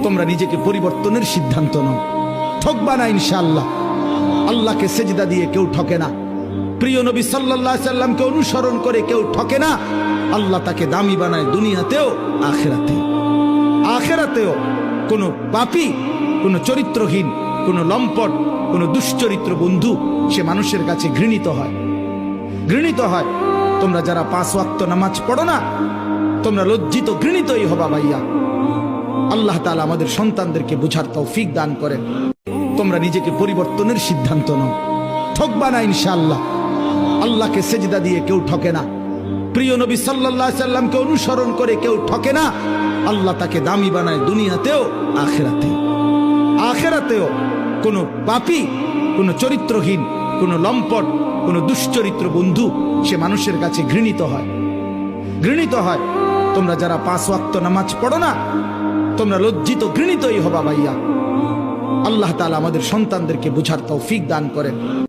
তোমরা নিজেকে পরিবর্তনের সিদ্ধান্ত নাও। ঠকবা না ইনশাআল্লাহ। আল্লাহকে সেজদা দিয়ে কেউ ঠকে না। প্রিয় নবী সাল্লাল্লাহু আলাইহি সাল্লামকে অনুসরণ করে কেউ ঠকে না। আল্লাহ তাকে দামি বানায় দুনিয়াতেও আখিরাতেও। আখিরাতেও কোনো পাপী, কোনো চরিত্রহীন, কোনো লম্পট, কোনো দুশ্চরিত্র বন্ধু সে মানুষের কাছে ঘৃণিত হয়, ঘৃণিত হয়। তোমরা যারা 5 ওয়াক্ত নামাজ পড়ো না, তোমরা লজ্জিত ঘৃণিতই হবা ভাইয়া। আল্লাহ তাআলা আমাদের সন্তানদেরকে বুঝার তৌফিক দান করেন। তোমরা নিজেকে পরিবর্তনের সিদ্ধান্ত নাও। ঠকবা না ইনশাআল্লাহ। আল্লাহকে সেজদা দিয়ে কেউ ঠকে না। প্রিয় নবী সাল্লাল্লাহু আলাইহি সাল্লামকে অনুসরণ করে কেউ ঠকে না। আল্লাহ তাকে দামি বানায় দুনিয়াতেও আখিরাতেও। আখিরাতেও কোনো পাপী, কোনো চরিত্রহীন, কোনো লম্পট, কোনো দুশ্চরিত্র বন্ধু সে মানুষের কাছে ঘৃণিত হয়, ঘৃণিত হয়। তোমরা যারা 5 ওয়াক্ত নামাজ পড়ো না, তোমরা লজ্জিত ঘৃণিতই হবা ভাইয়া। আল্লাহ তাআলা আমাদের সন্তানদেরকে বুঝার তৌফিক দান করেন।